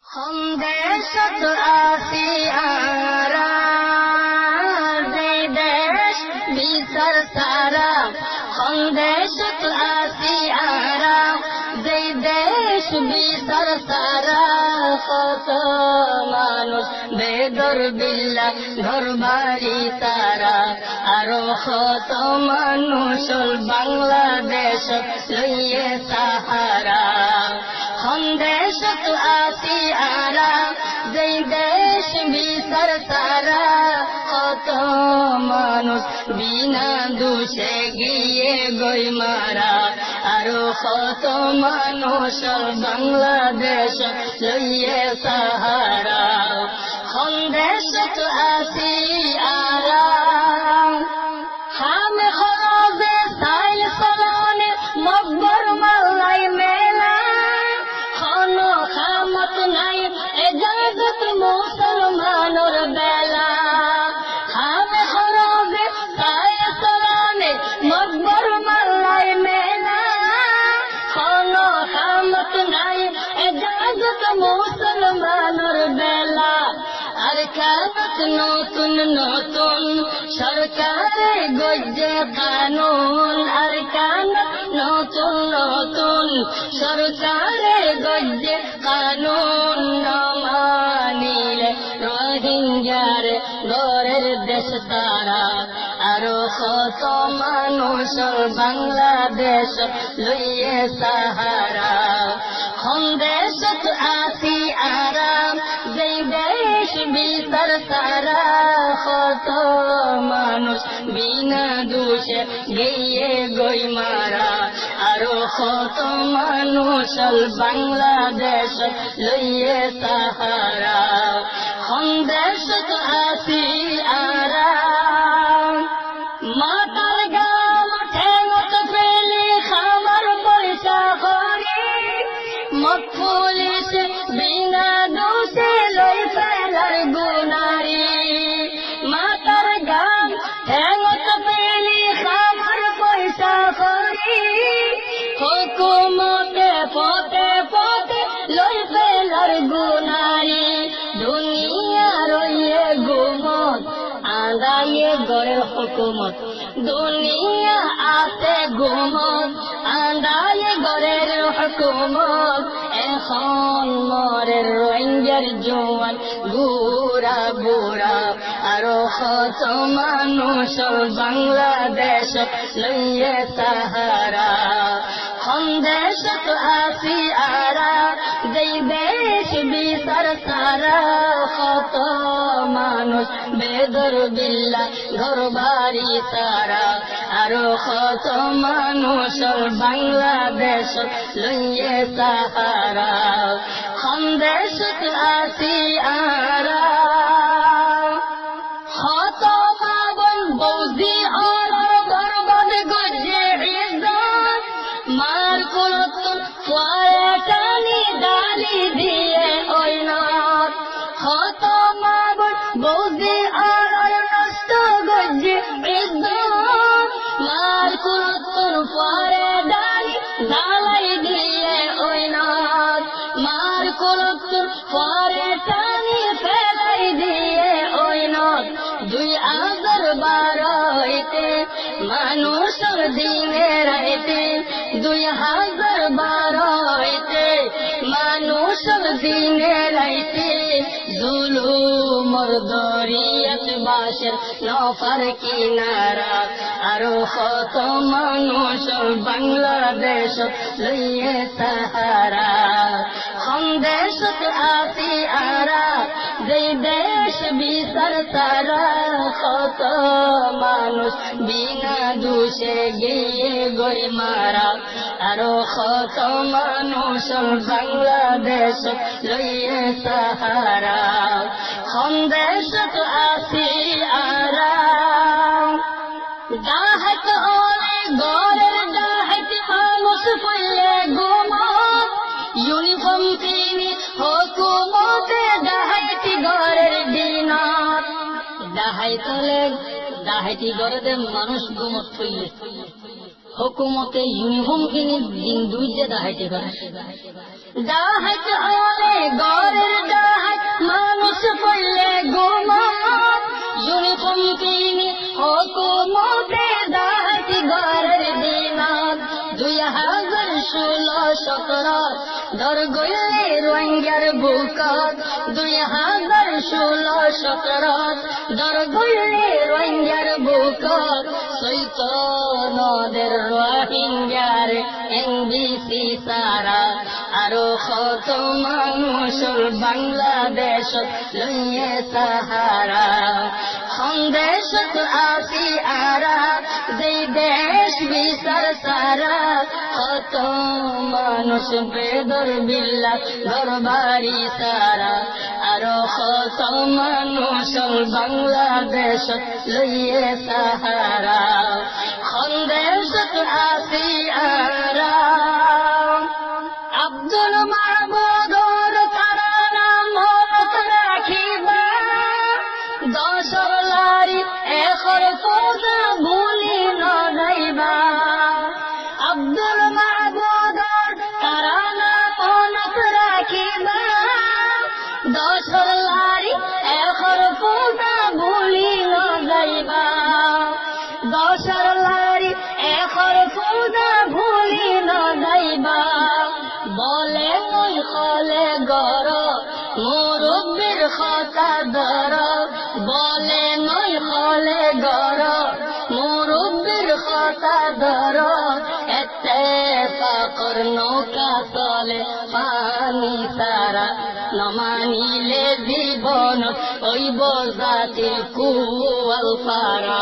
हम देशत आसियारा जे देश बिसर सारा हम देशत आसियारा जे देश बिसर सारा কত মানুষ বেদর বিল্লা ঘর বাড়ি তারা আরো কত মানুষ বাংলাদেশ লইয়ে সাহারা हम देशत आसियारा যেই দেশ বিসর সারা কত মানুষ বিনা দোষে গিয়ে গই মারা আরো কত মানুষ বাংলাদেশ লইয়ে সাহারা हम देशत आसियारा हम खराबे साइल सलाने मब्बर मालाई मेला খামত নাই এজাজত মুসলমানের বেলা হামে হরবে তায় সলানে মকবর মাল্লাই মেলা কোনো খামত নাই এজাজত মুসলমানের বেলা আর কানত নতুন নতুন সরকারে গজ্জে কানুন আর কানত নতুন নতুন সরকারে গজ্জে কানুন মানিলে রোহিঙ্গার গরের দেশ তারা আরো কত মানুষ বাংলাদেশ লইয়ে সাহারা हम देशत आसियारा যেই দেশ বিসর সারা কত মানুষ বিনা দোষে গিয়ে গই মারা আরো কত মানুষ বাংলাদেশ লইয়ে সাহারা हम देशत आसियारा মাতার গাম ঠেঙত পেলি খামার পয়সা করি মত পুলিশ বিনা দোষে লই ফেলার গুনারি মাতার গাম ঠেঙত পেলি খামার পয়সা করি হুকুমতে পথে পথে লই ফেলার গুনারি দুনিয়া রইয়ে গুমত আদায়ে গড়ের হুকুমত দুনিয়া আছে গুমত আদায়ে গড়ের হুকুমত এখন মরের রোহিঙ্গার জওয়ান বুড়া বুড়া আরো কত মানুষ বাংলাদেশ লইয়ে সাহারা हम देशत आसियारा যেই দেশ বিসর সারা কত মানুষ বেদর বিল্লা ঘর বাড়ি তারা আরো কত মানুষ বাংলাদেশ লইয়ে সাহারা हम देशत आसियारा কত পাবন বৌদি আর বরবাদ গজে ইজ্জত মার কুলতুন ফায়াটানি ডালি দিয়ে ওই নাথ কত পাবন বৌদি আর নষ্ট গজে ইজ্জত মার কুলতুন ফায়া ডালি ডালাই দিয়ে ওই নাথ মার কুলতুন ফায়াটানি ফেলাই দিয়ে ওই নাথ 2012 মানুষের দিনে রাইতে 2012 মানুষের দিনে রাইতে জুলুমর দরিয়াত বাসের নফর কিনারা আরো কত মানুষ বাংলাদেশ লইয়ে সাহারা हम देशत आसियारा যেই দেশ বিসর সারা কত মানুষ বিনা দোষে গিয়ে গই মারা আরো কত মানুষ বাংলাদেশ লইয়ে সাহারা हम देशत आसियारा ডাহাত ওরে গরের ডাহাত মানুষ পইলে গুমত ইউনিফর্ম কিনি হুকুমতে ডাহাইতি গরের দিনত ডাহাইতলে ডাহাইতি গরে মানুষ গুমত পইলে হুকুমতে ইউনিফর্ম কিনি দিন দুই যে ডাহাইতে পারে ডাহাইতে ওরে গরের রোহিঙ্গার বুকত 2016-17 দর গইলে রোহিঙ্গার বুকত সৈত নদের রোহিঙ্গার এনবিসি সারা আরো কত মানুষের বাংলাদেশ লইয়ে সাহারা সন্দেশত আসি আরা যেই দেশ বিচার সারা কত মানুষ বেদর বিল্লা ঘরবাড়ি সারা আরো কত মানুষ বাংলাদেশ লইয়ে সাহারা সন্দেশত আসি আরা আব্দুল মাহমুদর তারা নাম মনত রাখিবা দশর লারি এখর পূজা ভুলি নইবা আব্দুল মাহমুদর তারা নাম মনত রাখিবা দশর লারি এখর পূজা ভুলি নইবা দশর লারি এখর পূজা ভুলি নইবা বলে নই হলে গর মুরব্বির কথা ধর বলে নই হলে গর মুরব্বির কথা ধর এতে ফাকর নৌকা চলে পানি সারা নমানিলে জীবন ওইব জাতির কুয়াল পারা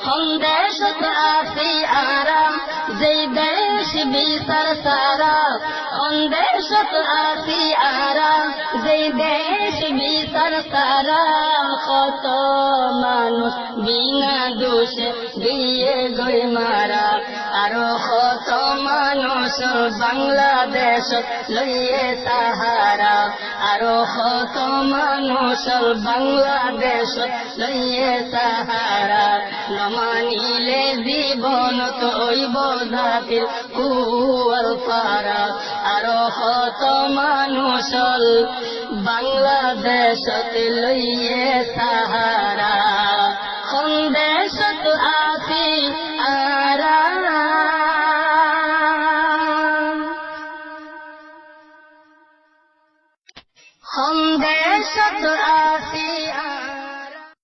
সন্দেশত আসি আরাম যেই দেশ বিচার সারা সন্দেশত আসি আরাম যেই দেশ বিচার সারা কত মানুষ বিনা দোষে দিয়ে গই মারা আরো কত মানুষ বাংলাদেশ লইয়ে সাহারা আরো কত মানুষ বাংলাদেশ লইয়ে সাহারা নমানিলে জীবন তৈব জাতির কুয়াল পারা আরো কত মানুষ বাংলাদেশ লইয়ে সাহারা